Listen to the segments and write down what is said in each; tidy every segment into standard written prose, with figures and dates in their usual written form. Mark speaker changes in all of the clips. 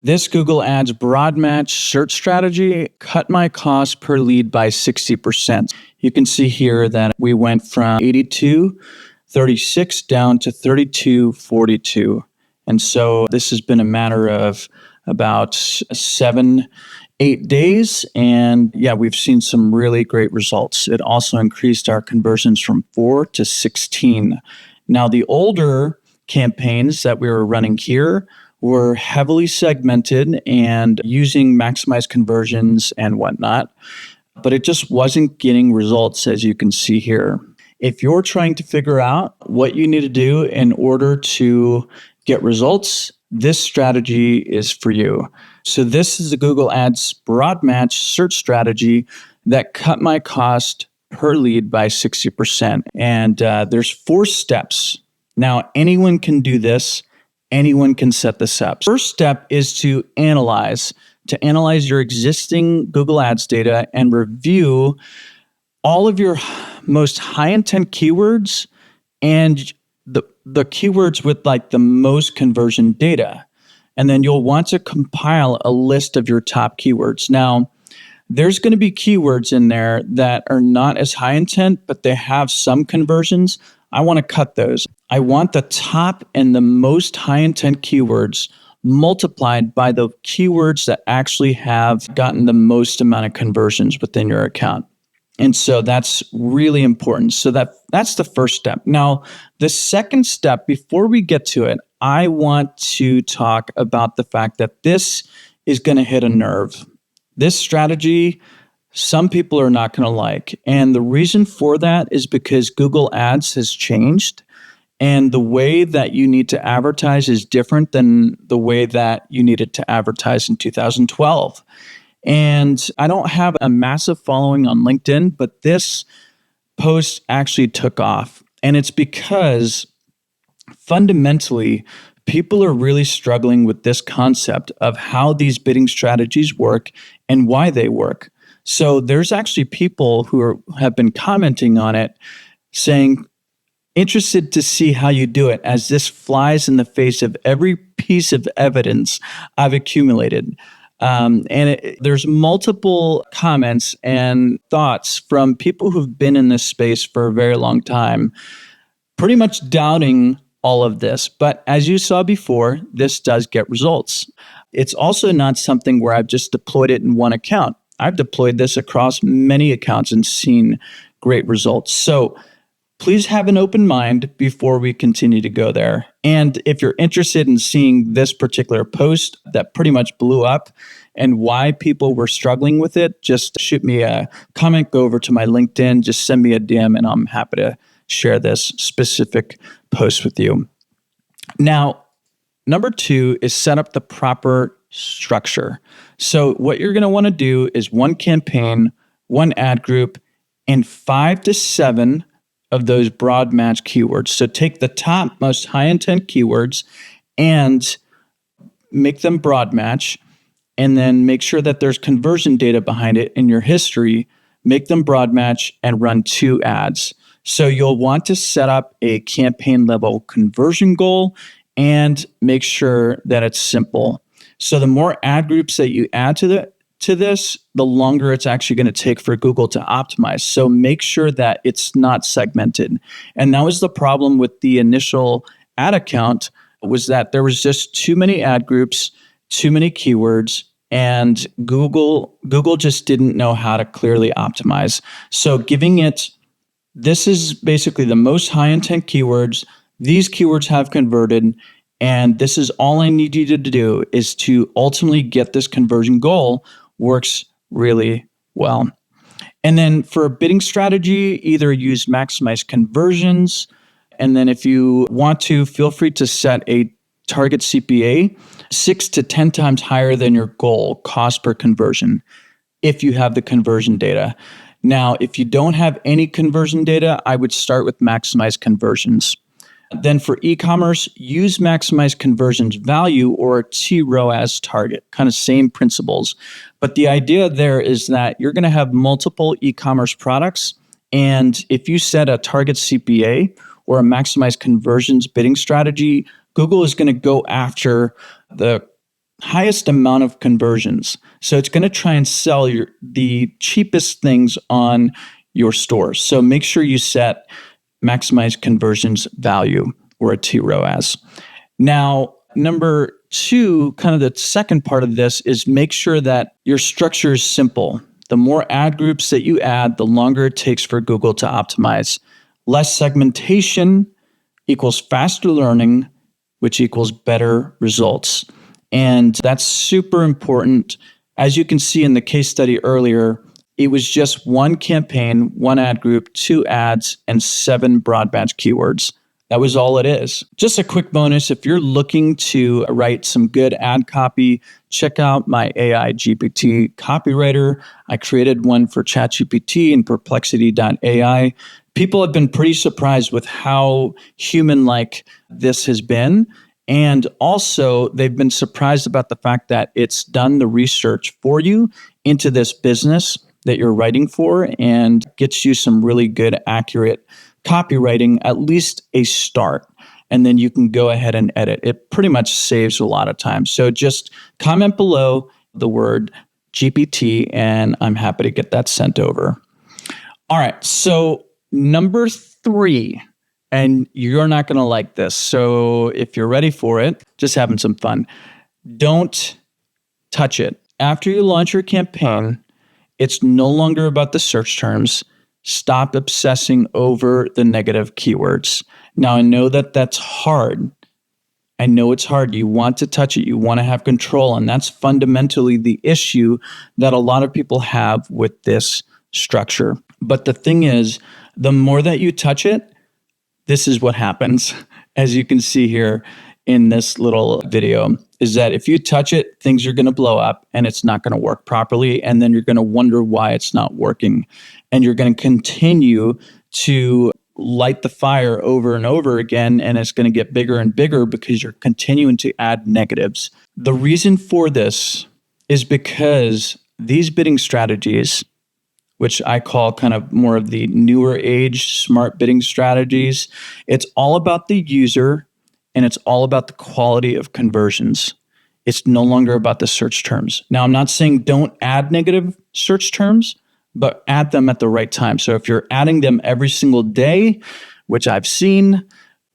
Speaker 1: This Google Ads broad match search strategy cut my cost per lead by 60%. You can see here that we went from 82.36 down to 32.42. And so this has been a matter of about 7-8 days. And yeah, we've seen some really great results. It also increased our conversions from 4 to 16. Now, the older campaigns that we were running here were heavily segmented and using maximized conversions and whatnot, but it just wasn't getting results, as you can see here. If you're trying to figure out what you need to do in order to get results, this strategy is for you. So this is a Google Ads broad match search strategy that cut my cost per lead by 60%. And there's 4 steps. Now, anyone can do this. Anyone can set this up. First step is to analyze your existing Google Ads data and review all of your most high intent keywords and the keywords with like the most conversion data. And then you'll want to compile a list of your top keywords. Now, there's going to be keywords in there that are not as high intent, but they have some conversions. I want to cut those. I want the top and the most high intent keywords multiplied by the keywords that actually have gotten the most amount of conversions within your account. And so that's really important. So that's the first step. Now, the second step, before we get to it, I want to talk about the fact that this is going to hit a nerve. This strategy, some people are not going to like. And the reason for that is because Google Ads has changed. And the way that you need to advertise is different than the way that you needed to advertise in 2012. And I don't have a massive following on LinkedIn, but this post actually took off. And it's because fundamentally, people are really struggling with this concept of how these bidding strategies work and why they work. So there's actually people who have been commenting on it saying, interested to see how you do it, as this flies in the face of every piece of evidence I've accumulated. There's multiple comments and thoughts from people who've been in this space for a very long time, pretty much doubting all of this. But as you saw before, this does get results. It's also not something where I've just deployed it in one account. I've deployed this across many accounts and seen great results. So please have an open mind before we continue to go there. And if you're interested in seeing this particular post that pretty much blew up and why people were struggling with it, just shoot me a comment, go over to my LinkedIn, just send me a DM, and I'm happy to share this specific post with you. Now, number 2 is set up the proper structure. So what you're going to want to do is one campaign, one ad group, and 5 to 7 of those broad match keywords. So take the top most high intent keywords and make them broad match, and then make sure that there's conversion data behind it in your history, make them broad match, and run 2 ads. So you'll want to set up a campaign level conversion goal and make sure that it's simple. So the more ad groups that you add to this, the longer it's actually going to take for Google to optimize. So make sure that it's not segmented. And that was the problem with the initial ad account, was that there was just too many ad groups, too many keywords, and Google just didn't know how to clearly optimize. So this is basically the most high intent keywords. These keywords have converted, and this is all I need you to do is to ultimately get this conversion goal. Works really well. And then for a bidding strategy, either use maximize conversions. And then if you want to, feel free to set a target CPA 6 to 10 times higher than your goal cost per conversion if you have the conversion data. Now, if you don't have any conversion data, I would start with maximize conversions. Then for e-commerce, use maximize conversions value or TROAS target, kind of same principles. But the idea there is that you're going to have multiple e-commerce products. And if you set a target CPA or a maximize conversions bidding strategy, Google is going to go after the highest amount of conversions. So it's going to try and sell the cheapest things on your store. So make sure you set maximize conversions value, or a TROAS. Now, number two, kind of the second part of this, is make sure that your structure is simple. The more ad groups that you add, the longer it takes for Google to optimize. Less segmentation equals faster learning, which equals better results. And that's super important. As you can see in the case study earlier, it was just one campaign, one ad group, 2 ads, and 7 broad batch keywords. That was all it is. Just a quick bonus, if you're looking to write some good ad copy, check out my AI GPT copywriter. I created one for ChatGPT and Perplexity.ai. People have been pretty surprised with how human-like this has been. And also, they've been surprised about the fact that it's done the research for you into this business that you're writing for and gets you some really good, accurate copywriting, at least a start. And then you can go ahead and edit. It pretty much saves a lot of time. So just comment below the word GPT, and I'm happy to get that sent over. All right, so number 3, and you're not going to like this. So if you're ready for it, just having some fun. Don't touch it. After you launch your campaign, it's no longer about the search terms. Stop obsessing over the negative keywords. Now, I know that that's hard. I know it's hard. You want to touch it. You want to have control. And that's fundamentally the issue that a lot of people have with this structure. But the thing is, the more that you touch it, this is what happens. As you can see here in this little video, is that if you touch it, things are going to blow up and it's not going to work properly. And then you're going to wonder why it's not working. And you're going to continue to light the fire over and over again. And it's going to get bigger and bigger because you're continuing to add negatives. The reason for this is because these bidding strategies, which I call kind of more of the newer age smart bidding strategies, it's all about the user and it's all about the quality of conversions. It's no longer about the search terms. Now, I'm not saying don't add negative search terms, but add them at the right time. So if you're adding them every single day, which I've seen,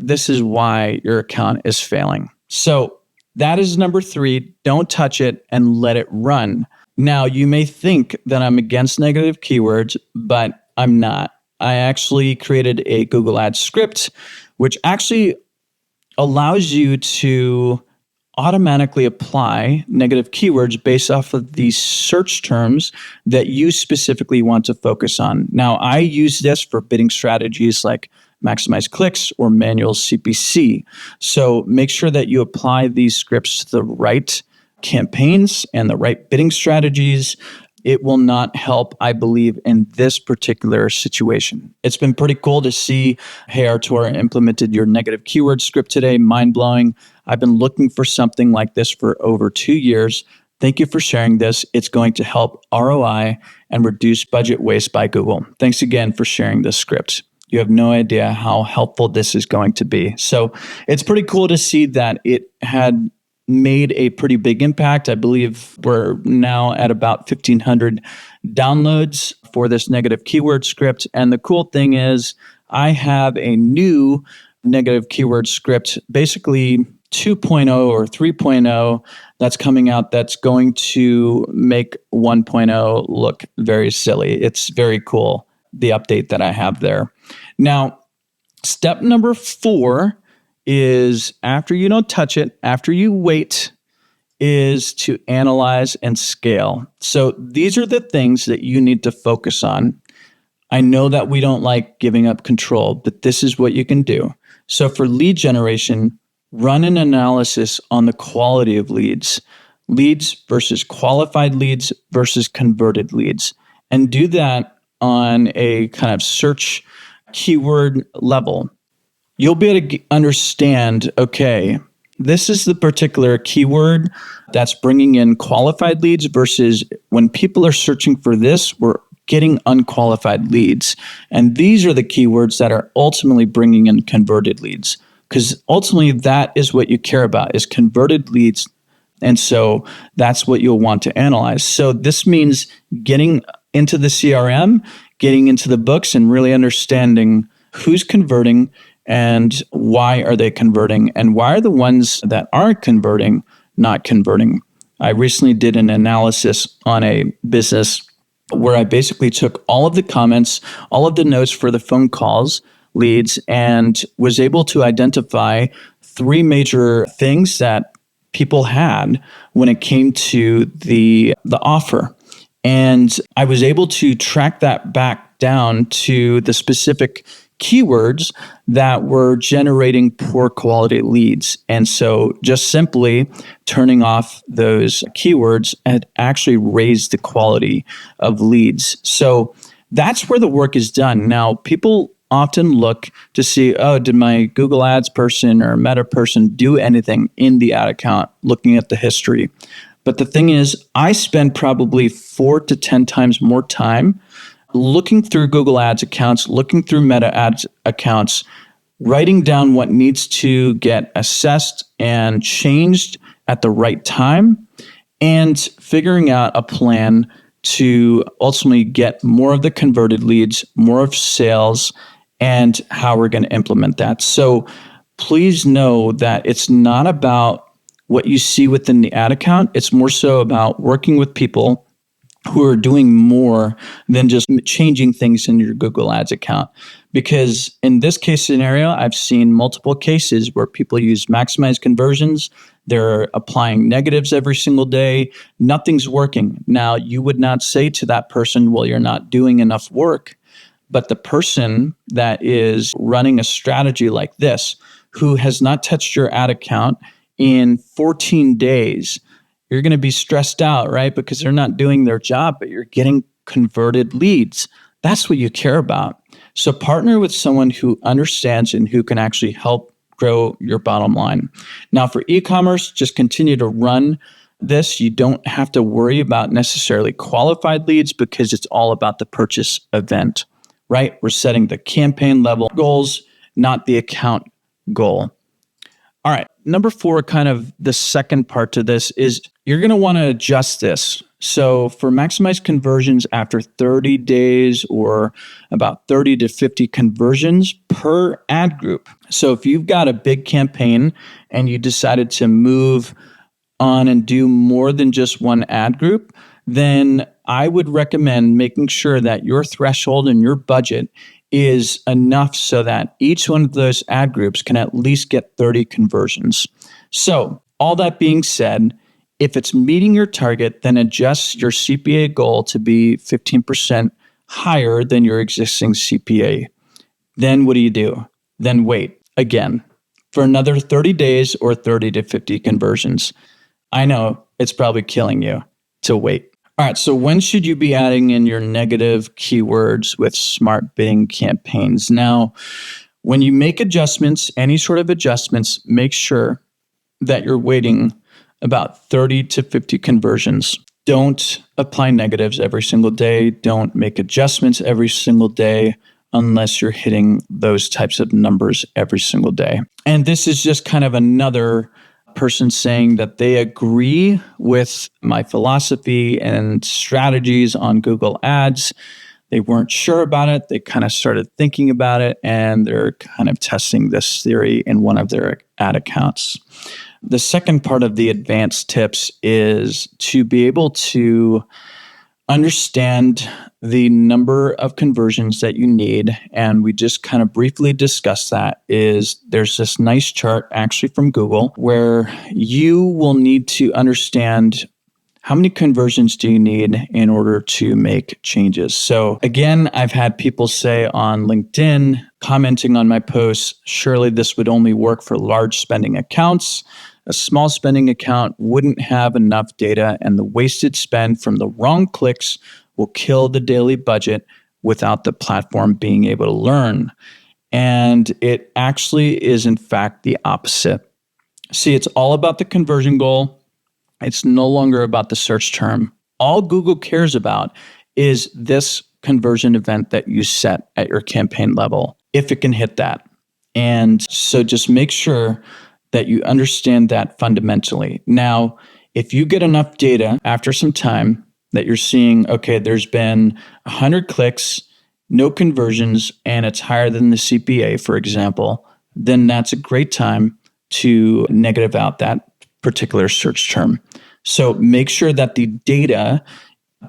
Speaker 1: this is why your account is failing. So that is number 3. Don't touch it and let it run. Now, you may think that I'm against negative keywords, but I'm not. I actually created a Google Ads script, which actually allows you to automatically apply negative keywords based off of the search terms that you specifically want to focus on. Now, I use this for bidding strategies like maximize clicks or manual CPC. So make sure that you apply these scripts to the right campaigns and the right bidding strategies. It will not help, I believe, in this particular situation. It's been pretty cool to see, hey, Artur implemented your negative keyword script today. Mind-blowing. I've been looking for something like this for over 2 years. Thank you for sharing this. It's going to help ROI and reduce budget waste by Google. Thanks again for sharing this script. You have no idea how helpful this is going to be. So it's pretty cool to see that it had made a pretty big impact. I believe we're now at about 1,500 downloads for this negative keyword script. And the cool thing is I have a new negative keyword script, basically 2.0 or 3.0 that's coming out that's going to make 1.0 look very silly. It's very cool, the update that I have there. Now, step number 4 is after you don't touch it, after you wait, is to analyze and scale. So these are the things that you need to focus on. I know that we don't like giving up control, but this is what you can do. So for lead generation, run an analysis on the quality of leads versus qualified leads versus converted leads, and do that on a kind of search keyword level. You'll be able to understand, okay, this is the particular keyword that's bringing in qualified leads versus when people are searching for this, we're getting unqualified leads. And these are the keywords that are ultimately bringing in converted leads, because ultimately that is what you care about, is converted leads And so that's what you'll want to analyze. So this means getting into the CRM, getting into the books, and really understanding who's converting and why are they converting, and why are the ones that aren't converting not converting. I recently did an analysis on a business where I basically took all of the comments, all of the notes for the phone calls, leads, and was able to identify 3 major things that people had when it came to the offer. And I was able to track that back down to the specific keywords that were generating poor quality leads. And so just simply turning off those keywords had actually raised the quality of leads. So that's where the work is done. Now, people often look to see, oh, did my Google Ads person or Meta person do anything in the ad account, looking at the history. But the thing is, I spend probably 4 to 10 times more time looking through Google Ads accounts, looking through Meta Ads accounts, writing down what needs to get assessed and changed at the right time, and figuring out a plan to ultimately get more of the converted leads, more of sales, and how we're going to implement that. So please know that it's not about what you see within the ad account. It's more so about working with people who are doing more than just changing things in your Google Ads account. Because in this case scenario, I've seen multiple cases where people use maximized conversions. They're applying negatives every single day. Nothing's working. Now, you would not say to that person, well, you're not doing enough work. But the person that is running a strategy like this, who has not touched your ad account in 14 days, you're going to be stressed out, right? Because they're not doing their job, but you're getting converted leads. That's what you care about. So partner with someone who understands and who can actually help grow your bottom line. Now, for e-commerce, just continue to run this. You don't have to worry about necessarily qualified leads because it's all about the purchase event, right? We're setting the campaign level goals, not the account goal. All right. Number 4, kind of the second part to this is you're going to want to adjust this. So for maximized conversions after 30 days or about 30 to 50 conversions per ad group. So if you've got a big campaign and you decided to move on and do more than just one ad group, then I would recommend making sure that your threshold and your budget is enough so that each one of those ad groups can at least get 30 conversions. So all that being said, if it's meeting your target, then adjust your CPA goal to be 15% higher than your existing CPA. Then what do? Then wait again for another 30 days or 30 to 50 conversions. I know it's probably killing you to wait. All right, so when should you be adding in your negative keywords with smart bidding campaigns? Now, when you make adjustments, any sort of adjustments, make sure that you're waiting about 30 to 50 conversions. Don't apply negatives every single day. Don't make adjustments every single day unless you're hitting those types of numbers every single day. And this is just kind of another person saying that they agree with my philosophy and strategies on Google Ads. They weren't sure about it. They kind of started thinking about it, and they're kind of testing this theory in one of their ad accounts. The second part of the advanced tips is to be able to understand the number of conversions that you need. And we just kind of briefly discussed that. Is there's this nice chart actually from Google where you will need to understand how many conversions do you need in order to make changes. So again, I've had people say on LinkedIn, commenting on my posts, surely this would only work for large spending accounts. A small spending account wouldn't have enough data, and the wasted spend from the wrong clicks will kill the daily budget without the platform being able to learn. And it actually is, in fact, the opposite. See, it's all about the conversion goal. It's no longer about the search term. All Google cares about is this conversion event that you set at your campaign level, if it can hit that. And so just make sure that you understand that fundamentally. Now, If you get enough data after some time that you're seeing, okay, there's been 100 clicks, no conversions, and it's higher than the CPA, for example, then that's a great time to negative out that particular search term. So make sure that the data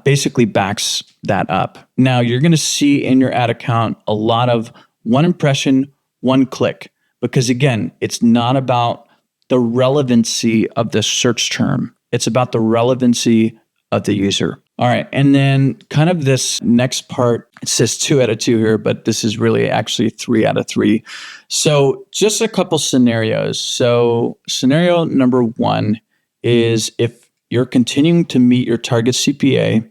Speaker 1: basically backs that up. Now, you're going to see in your ad account a lot of one impression, one click, because again, it's not about the relevancy of the search term. It's about the relevancy of the user. All right. And then kind of this next part, it says 2 out of 2 here, but this is really actually 3 out of 3. So just a couple scenarios. So scenario number 1 is if you're continuing to meet your target CPA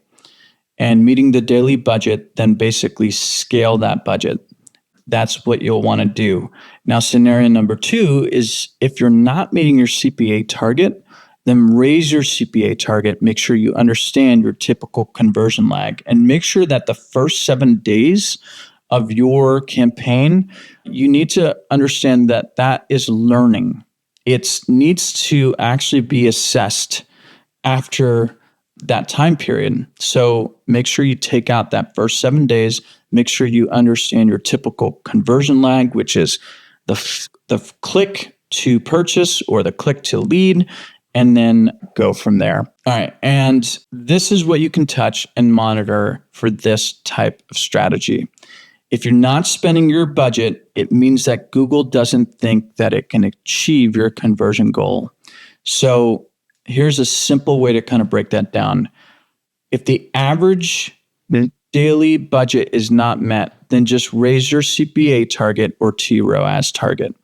Speaker 1: and meeting the daily budget, then basically scale that budget. That's what you'll want to do. Now, scenario number 2 is if you're not meeting your CPA target, then raise your CPA target. Make sure you understand your typical conversion lag and make sure that the first 7 days of your campaign, you need to understand that that is learning. It needs to actually be assessed after that time period. So make sure you take out that first 7 days. Make sure you understand your typical conversion lag, which is the click to purchase or the click to lead, and then go from there. All right. And this is what you can touch and monitor for this type of strategy. If you're not spending your budget, it means that Google doesn't think that it can achieve your conversion goal. So here's a simple way to kind of break that down. If the average daily budget is not met, then just raise your CPA target or TROAS target.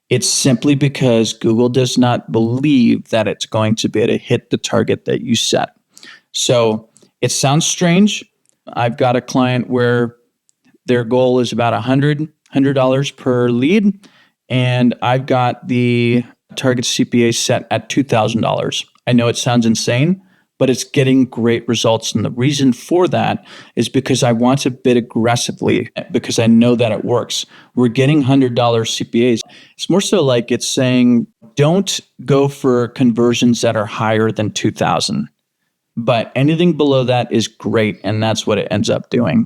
Speaker 1: It's simply because Google does not believe that it's going to be able to hit the target that you set. So it sounds strange. I've got a client where their goal is about $100 per lead, and I've got the target CPA set at $2,000. I know it sounds insane, but it's getting great results. And the reason for that is because I want to bid aggressively because I know that it works. We're getting $100 CPAs. It's more so like it's saying, don't go for conversions that are higher than 2,000. But anything below that is great. And that's what it ends up doing.